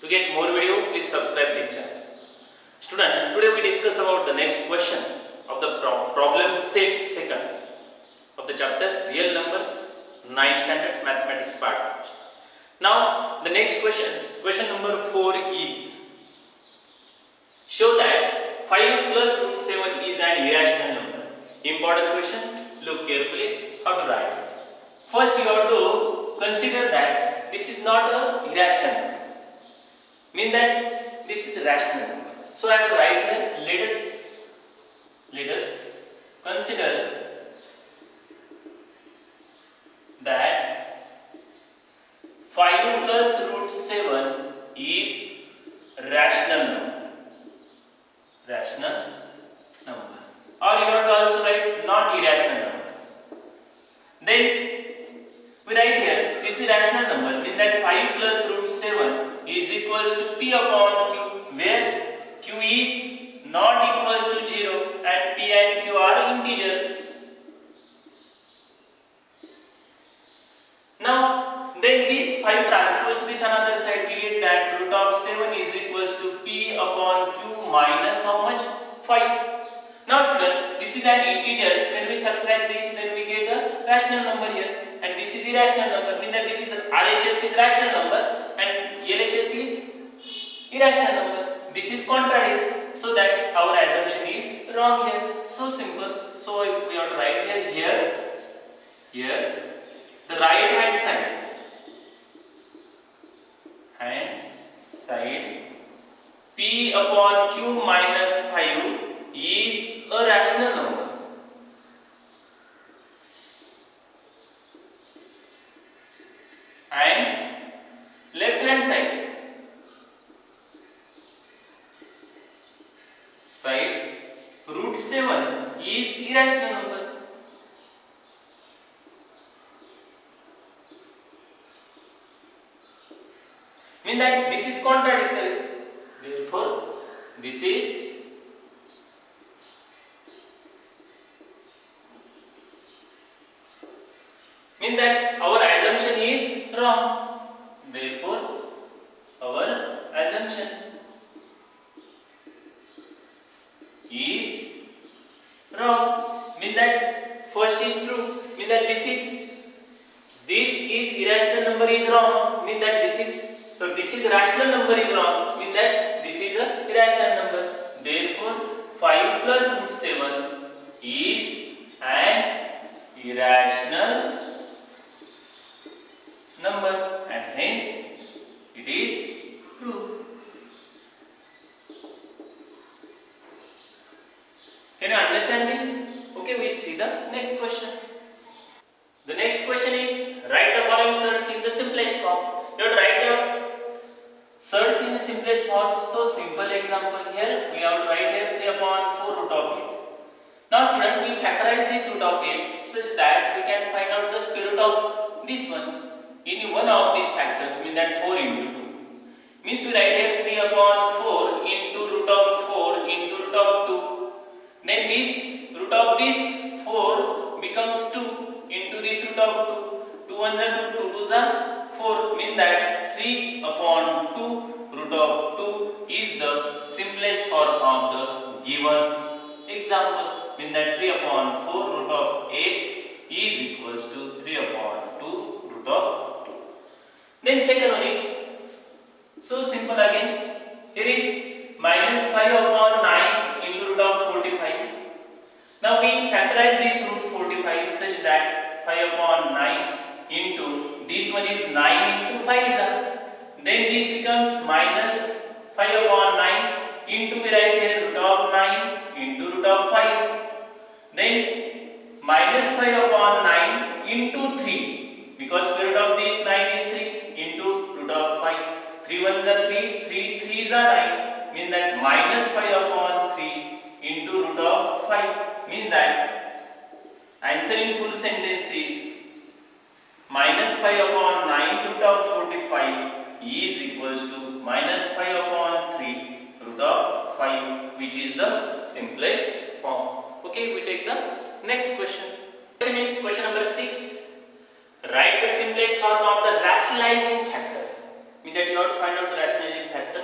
To get more video, please subscribe the channel. Student, today we discuss about the next questions of the problem set second of the chapter Real Numbers 9th Standard Mathematics Part First. Now the next question number 4 is, show that 5 plus root 7 is an irrational number. Important question, look carefully how to write it. First you have to consider that this is not a irrational number. Mean that this is rational number. So I have to write here, let us consider that 5 plus root 7 is rational number. Rational number. Or you have to also write not irrational number. Then we write here, this is rational number, mean that 5 plus root 7 is equals to P upon Q, where Q is not equals to 0 and P and Q are integers. Now, then this 5 transposed to this another side, we get that root of 7 is equals to P upon Q minus how much? 5. Now student, this is an integers. When we subtract this, then we get a rational number here. And this is the rational number, means that this is the RHS is rational number and LHS is irrational number. This is contradicts, so that our assumption is wrong here. So simple. So we have to write here the right hand side P upon Q minus 5 is a rational number. And left hand side root 7 is irrational number. Mean that this is contradictory. Therefore, this is mean that our assumption is wrong. Therefore, our assumption is wrong. Mean that first is true. Mean that this is irrational number is wrong. Mean that this is rational number is wrong. Mean that this is a irrational number. Therefore, 5 plus root 7 is an irrational number and hence it is true. Can you understand this? Okay, we see the next question. The next question is, write the following surds in the simplest form. You have to write the surds in the simplest form. So simple example here, we have to write here 3 upon 4 root of 8. Now student, we factorize this root of 8 such that we can find out the square root of this one. In one of these factors, mean that 4 into 2. Means we write here 3 upon 4 into root of 4 into root of 2. Then this root of this 4 becomes 2 into this root of 2. 2 1 are 2, 2 2 are 4. Mean that 3 upon 2 root of 2 is the simplest form of the given example. Mean that 3 upon 4 root of 8 is equals to 3 upon 2 root of 2. Then second one is so simple again. Here is minus 5 upon 9 into root of 45. Now we factorize this root 45 such that 5 upon 9 into this one is 9 into 5. Then this becomes minus 5 upon 9 into we write here root of 9 into root of 5. Then minus 5 upon 9 into 3, because square root of this 9 is 3 into root of 5. 3 1 are 3, 3 3s are 9. Means that minus 5 upon 3 into root of 5. Means that answer in full sentence is minus 5 upon 9 root of 45 is equals to minus 5 upon 3 root of 5, which is the simplest form. Okay, we take the next question. Question is question number 6. Write the simplest form of the rationalizing factor. means that you have to find out the rationalizing factor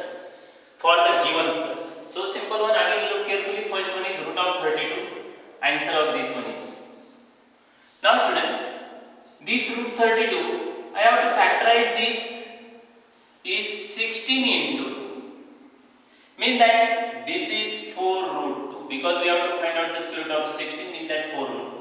for the given search. So simple one, again look carefully. First one is root of 32. Answer of this one is. Now student, this root 32, I have to factorize this is 16 into 2. Means that this is 4 root 2 because we have to find out the square root of 16, means that 4 root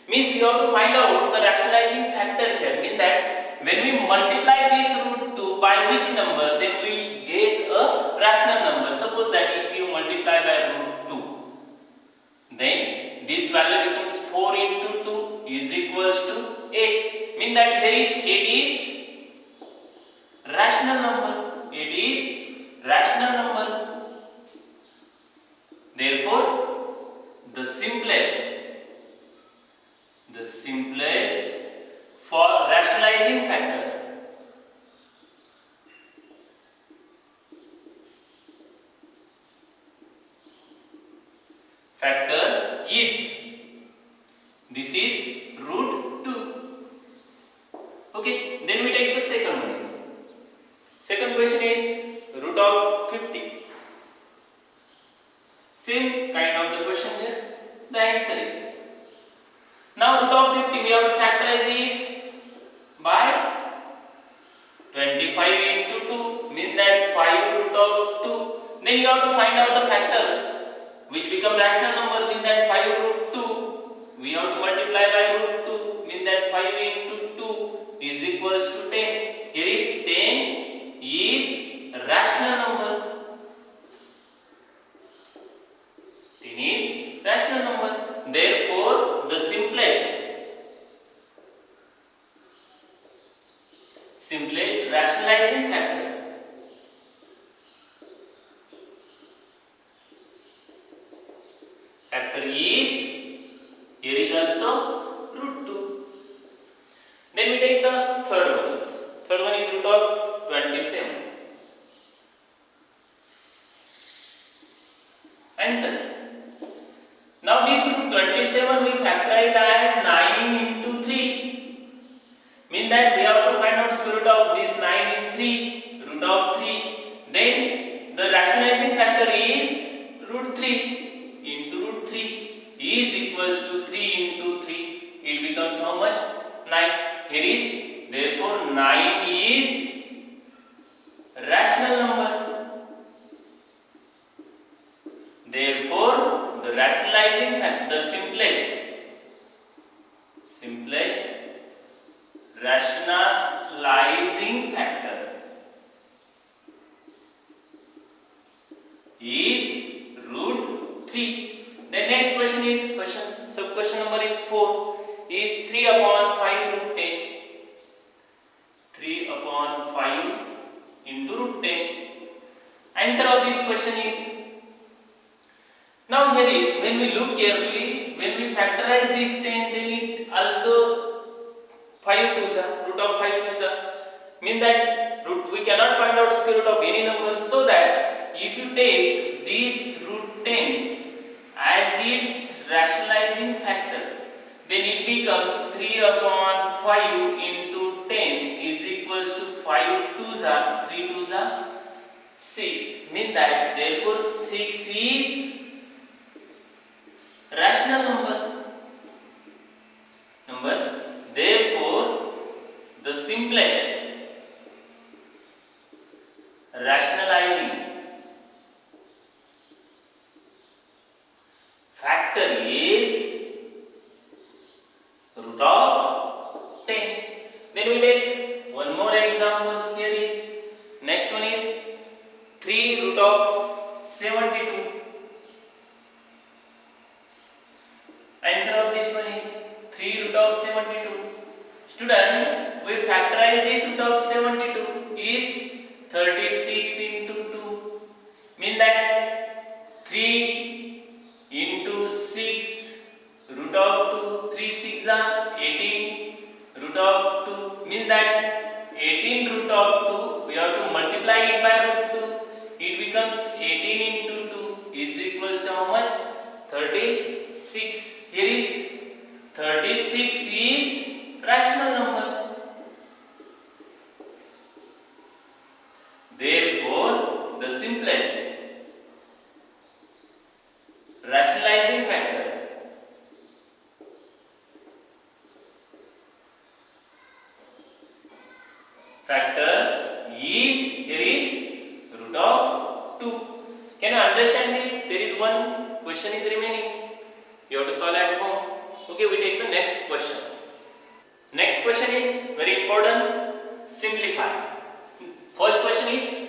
2. Means we have to find out the rationalizing factor here, means that when we multiply this root 2 by which number, then we will get a rational number. Suppose that if you multiply by root 2, then this value becomes 4 into 2 is equals to 8. Means that here is 8 is rational number. It is rational number. Therefore, the simplest for rationalizing factor is, this is root 2. Okay, then we take the second one. Second question is root of 50. Same kind of the question here. The answer is, now root of 50 we have to factorize it by 25 into 2, means that 5 root of 2. Then you have to find out the factor which become rational number, means that 5 root 2. We have to multiply by root 2, means that 5 into 2 is equals to 10. Here is 10 is rational number. 10 is rational number. Therefore, the simplest rationalizing factor is, here is also root 2. Then we take the third one. Third one is root of 27. Answer. Now this root 27 we factorize as 9 into 3. Means that we have to find out square root of this 9 is 3. Root of 3. Then the rationalizing factor is root 3 into root 3 is equals to 3 into 3. It becomes how much? 9. Here is, therefore 9 is rational number. Therefore, the rationalizing factor, the simplest rationalizing factor is root 3. The next question is sub question number is 4 is 3 upon 5 root 10. 3 upon 5 into root 10. Answer of this question is, now here is, when we look carefully, when we factorize this 10, then it also 5 twos are, root of 5 twos are, mean that we cannot find out square root of any number, so that if you take this root 10 as its rationalizing factor, then it becomes 3 upon 5 into 10 is equals to 5 twos are, 3 twos are 6, mean that therefore 6 is rational number. Therefore, the simplest rationalizing factor is root of 10. Then we take one more example. Here is, next one is 3 root of 72. Answer of this one is 3 root of 72. Student, we factorize this root of 72 is 36 into 2. Mean that 3 into 6 root of 2, 3 6 are 18 root of 2. Mean that 18 root of 2 we have to multiply it by root 2. It becomes 18 into 2 is equals to how much? 36. Here is 36 is rational number. question is remaining. You have to solve at home. Okay, we take the next question. Next question is very important. Simplify. First question is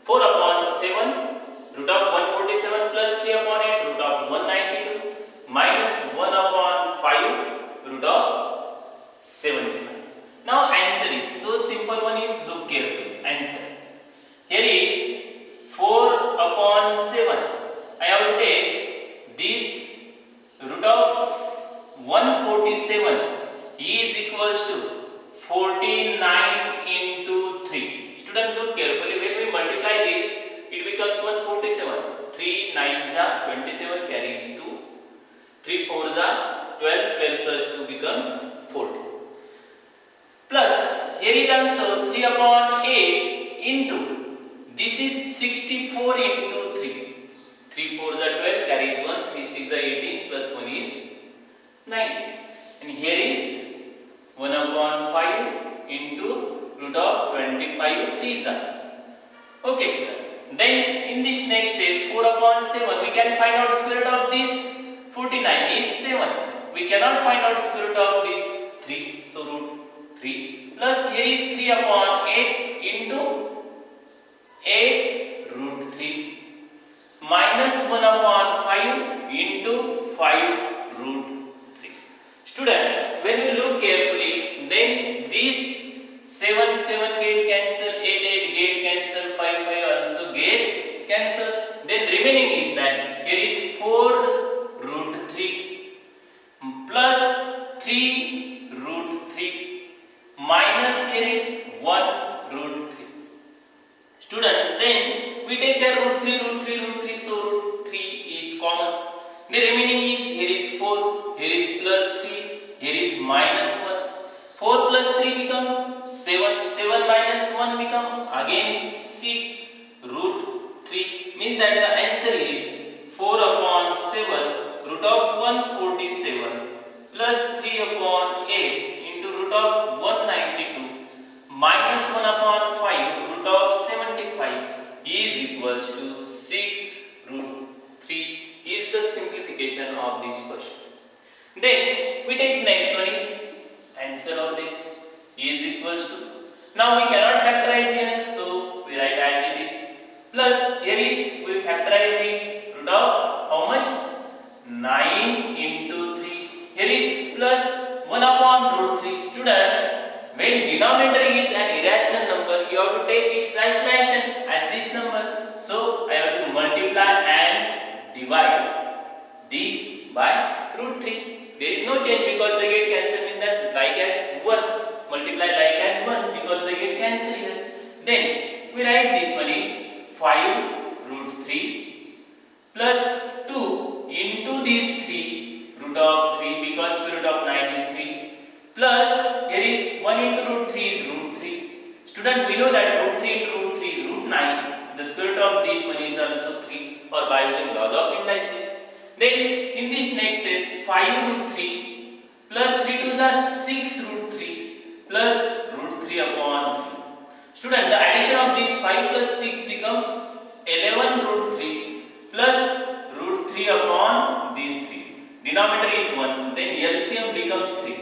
4 upon 7 root of 147 plus 3 upon 8 root of 192 minus 1 upon 5 root of 75. Now answer is so simple. One is look carefully. Answer. Here is 4 upon 7. I have to take this root of 147 is equals to 49 into 3. Student, look carefully. When we multiply this, it becomes 147. 3 9s are 27 carries 2. 3 4s are 12. 12 plus 2 becomes 40. Plus, here is also 3 upon 8 into, this is 64 into 3. 3 4s are 12, carries 1. 3 6 are 18, plus 1 is 19. And here is 1 upon 5 into root of 25 3s are. Okay, student. Then in this next step, 4 upon 7, we can find out square root of this 49 is 7. We cannot find out square root of this 3, so root 3. Plus here is 3 upon 8 into 8 root 3 minus 1 upon 5 into 5 root 3. Student, when we look carefully, then this 7 7 get cancel, 8 8 get cancel, 5 5 also get cancel. Then remaining is that here is 4 root 3 plus 3 root 3 minus here is 1 root 3. Student, then we take here root 3 root 3 root 3, so root 3 is common. The remaining is here is 4, here is plus 3, here is minus 1. 4 plus 3 become 7, 7 minus 1 become again 6 root 3. Means that the answer is 4 upon 7 root of 147 plus 3 upon 8 into root of 192 minus 1 upon 5 root of 75 is equals to 6 root 3 is the simplification of this question. Then we take next one is answer of the is equals to. Now we cannot factorize here, so we write as it is. Plus here is we factorize it root of how much? 9 into 3. Here is plus 1 upon root 3. Student, when denominator is an irrational number, you have to take its rationalization as this number. So I have to multiply and divide this by root 3. There is no change because they get cancelled, means that like as 1 multiply like as 1 because they get cancelled here. Then we write this one is 5 root 3 plus 2 into this 3 root of 3 because square root of 9 is 3 plus here is 1 into root 3 is root 3. Student, we know that root 3 into root 3 is root 9. The square root of this one is also 3 or by using laws of indices. Then in this next step 5 root 3 plus 3 to the 6 root 3 plus root 3 upon 3. Student, the addition of these 5 plus 6 become 11 root 3 plus root 3 upon these 3. Denominator is 1, then LCM becomes 3.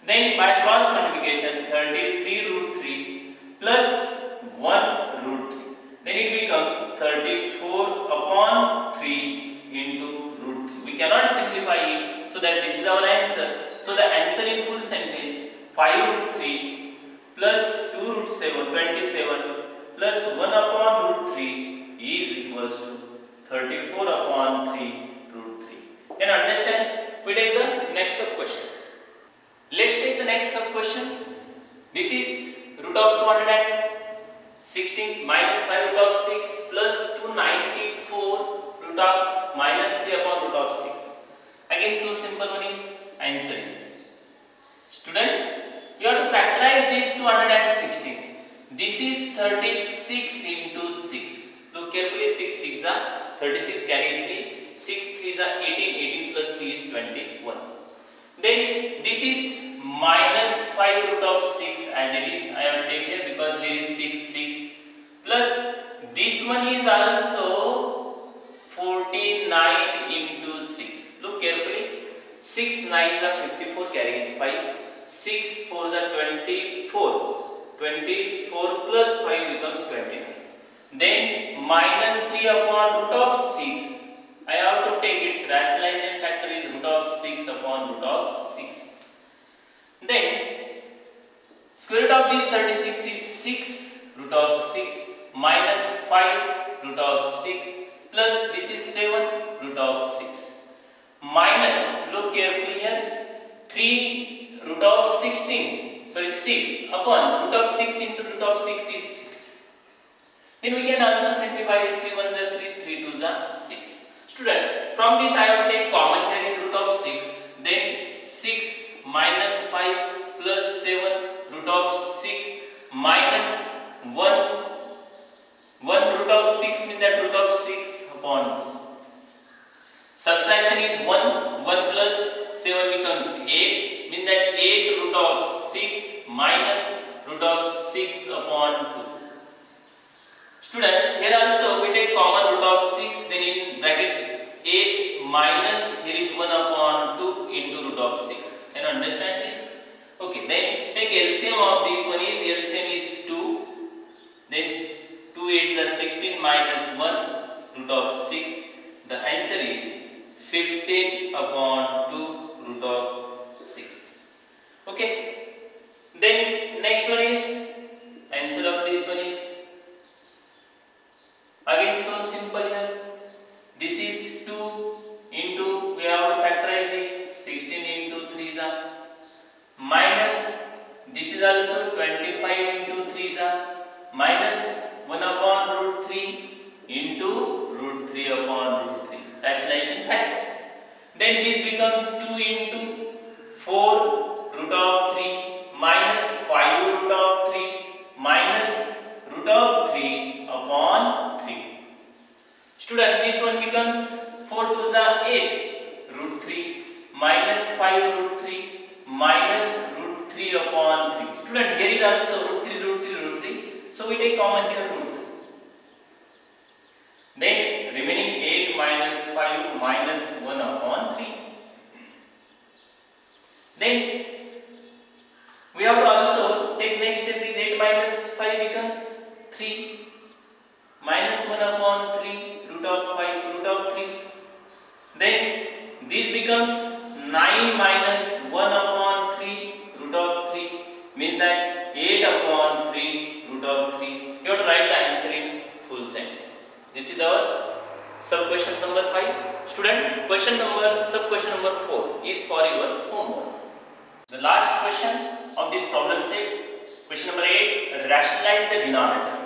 Then by cross multiplication 33 root 3 plus 1 root 3. Then it becomes 34 upon 3 into root 3. We cannot simplify it, so that this is our answer. So the answer in full sentence 5 root 3 plus 2 root 7 27 plus 1 upon root 3 is equals to 34 upon 3 root 3. Can you understand? We take the next sub questions. Let's take the next sub question. This is root of 216 minus 5 root of 6 plus 294 root of minus 3 upon root of 6. Again, so simple one is answer is. Student, you have to factorize this 216. This is 36 into 6. Look carefully, 6 6 are 36 carries 3. 6 3s are 18. 18 plus 3 is 21. Then this is minus 5 root of 6 as it is. I have to take here because here is 6 6 plus this one is also 49 9 into 6. Look carefully. 6 9 the 54 carries 5. 6 4 the 24. 24 plus 5 becomes 29. Then minus 3 upon root of 6. I have to take its rationalization factor is root of 6 upon root of 6. Then square root of this 36 is 6 root of 6 minus 5 root of 6 plus this is 7 root of 6 minus, look carefully here, 3 root of 16, sorry 6 upon root of 6 into root of 6 is 6. Then we can also simplify this 3 1 is 3, 3 2 is 6. Student, from this I have to take common here is root of 6, then 6 minus 5 plus 7 root of 6 minus 1 root of 6 means that root of 6 upon 2. Subtraction is 1 plus 7 becomes 8 means that 8 root of 6 minus root of 6 upon 2. Student, here also we take common root of 6, then in bracket 8 minus here is 1 upon 2 into root of 6. Can you understand this? Okay, then take LCM of this one is LCM is 2, then 2 8 is 16 minus 1 root of 6. The answer is 15 upon 2 root of 6. Okay, then next one is answer of this one is again so simple here. This is 2 into, we have to factorize it, 16 into 3 is minus, this is also 25 into 3 is minus 1 upon root 3 into root 3 upon root 3. Rationalization factor. Then this becomes 2 into 4 root of 3 minus 5 root of 3 minus root of 3 upon 3. Student, this one becomes 4 2 is 8 root 3 minus 5 root 3 minus root 3 upon 3. Student, here is also root 3 root 3 root 3. So we take common here root 3. Then remaining 8 minus 5 minus 1 upon 3. Then we have to also take next step is 8 minus 5 becomes 3 minus 1 upon 3 root of 5 root of 3. Then this becomes 9 minus 1 upon 3 root of 3 means that 8 upon 3 root of 3. You have to write the answer in full sentence. This is our sub question number 5. Student, sub question number 4 is for your homework. The last question of this problem set, question number 8, rationalize the denominator.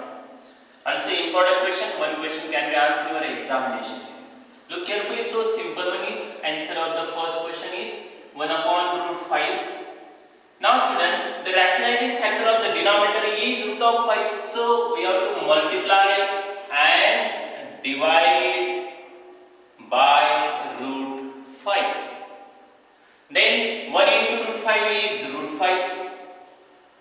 Also important question, one question can be asked in your examination. Look carefully, so simple one is, answer of the first question is 1 upon root 5. Now student, the rationalizing factor of the denominator is root of 5, so we have to multiply and divide by root 5. Then 1 into root 5 is root 5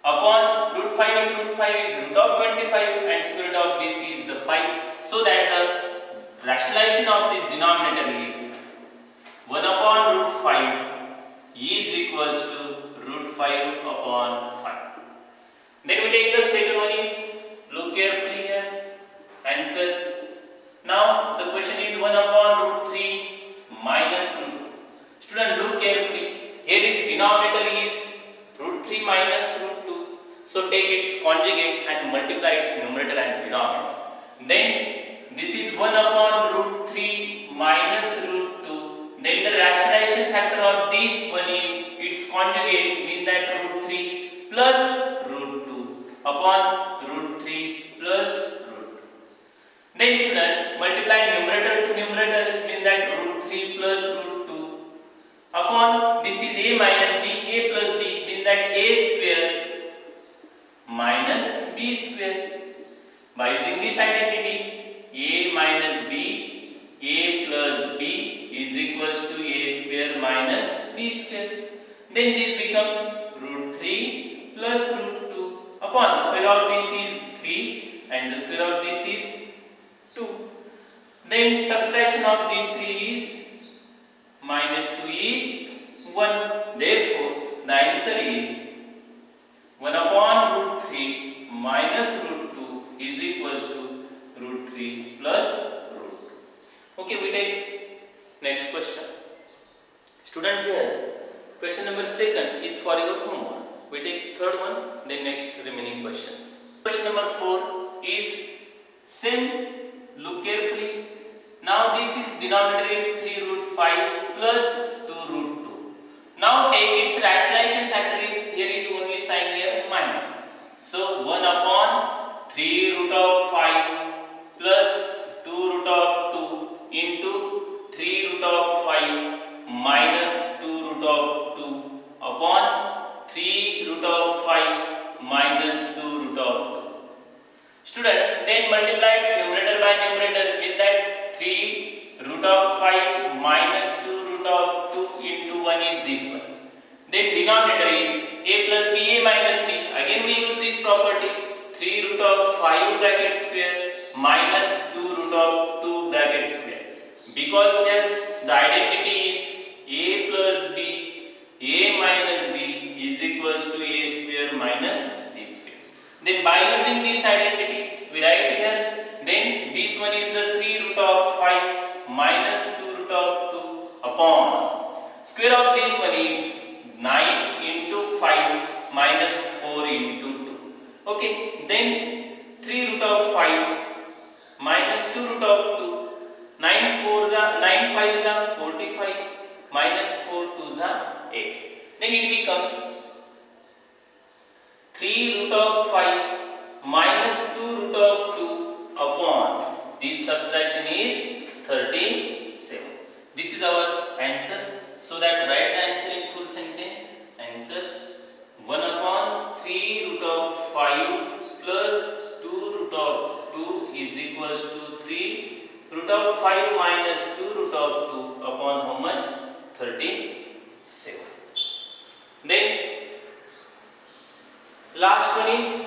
upon root 5 into root 5 is root of 25 and square root of this is the 5. So that the rationalization of this denominator is 1 upon root 5 is equals to root 5 upon 5. Then we take the second one is, look carefully here, answer. Now the question is 1 upon root 3 minus root 2. Student, look carefully, here is denominator is root 3 minus root 2. So take its conjugate and multiply its numerator and denominator. Then this is 1 upon root 3 minus root 2. Then the rationalization factor of this one is its conjugate means that root 3 plus root 2 upon root 3 plus root 2. Then student, multiply numerator to numerator means that root 3 plus root 2 upon this is a minus b, a plus b means that a square minus b square. By using this identity, a minus b, a plus b is equals to a square minus b square. Then this becomes root 3 plus root 2 upon square of this is 3 and the square of this is 2. Then subtraction of these 3 is next question. Student, here question number 2 is for your homework. We take third one, then next remaining questions. Question number 4 is same. Look carefully. Now this is denominator is 3 root 5 plus 2 root 2. Now take its rationalization factor is, here is only sign here minus. So 1 upon 3 root of 5 plus 2 root of 2 into 3 root of 5 minus 2 root of 2 upon 3 root of 5 minus 2 root of 2. Student, then multiply its numerator by numerator with that 3 root of 5 minus 2 root of 2 into 1 is this one. Then denominator is a plus b, a minus b. Again we use this property, 3 root of 5 bracket square minus 2 root of 2 bracket square. Because here the identity is a plus b, a minus b is equals to a square minus b square. Then by using this identity, we write here, then this one is the 3 root of 5 minus 2 root of 2 upon square of this one is 9 into 5 minus 4 into 2. Okay, then 3 root of 5 minus 2 root of 2, 9 4s are 9 5s are 45 minus 4 2s are 8. Then it becomes 3 root of 5 minus 2 root of 2 upon this subtraction is 37. This is our answer. So that write the answer in full sentence. Answer 1 upon 3 root of 5 plus 2 root of 2 is equals to 3 root of 5 minus 2 root of 2 upon how much? 37. Then last one is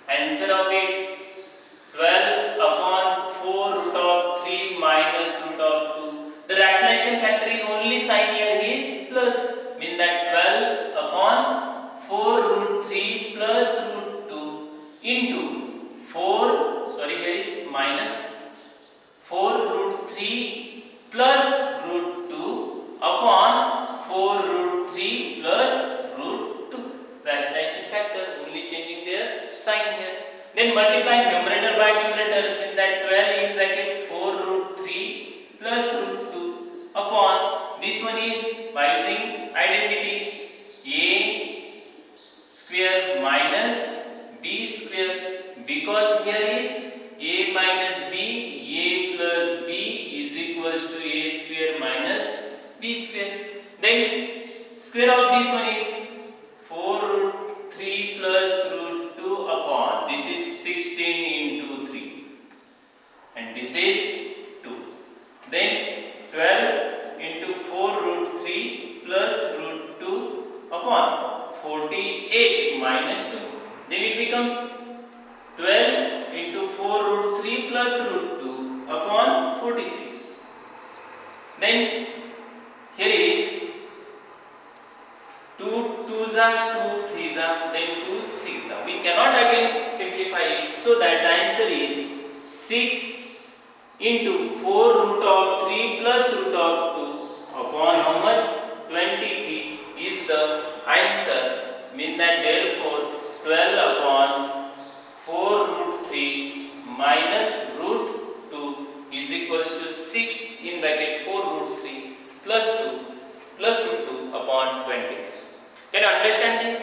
answer of it, 12 upon 4 root of 3 minus root of 2. The rationalization factor is only sign here is plus, mean that 12 upon 4 root 3 plus root 2 into 4, sorry here is minus 4 root 3 plus root 2 upon 4 root 3 plus root 2. Rationalization factor only changing their sign here. Then multiply numerator by numerator with that 12 in bracket 4 root 3 plus root 2 upon this one is by using identity a square minus b square, because here is a minus b, a plus b is equals to a square minus b square. Then square of this one is 4 root 3 plus root 2 upon this is 16 into 3 and this is 2. Then 12 into 4 root 3 plus root 2 upon 48 minus 2. Then it becomes 12 into 4 root 3 plus root 2 upon 46. Then here is 2 2s are 2 3s are, then 2 6s are. We cannot again simplify it, so that the answer is 6 into 4 root of 3 plus root of 2 upon how much? 23 is the answer. Means that therefore 12 upon 4 root 3 minus root 2 is equals to 6 in bracket 4 root 3 plus 2 plus root 2 upon 23. Can you understand this?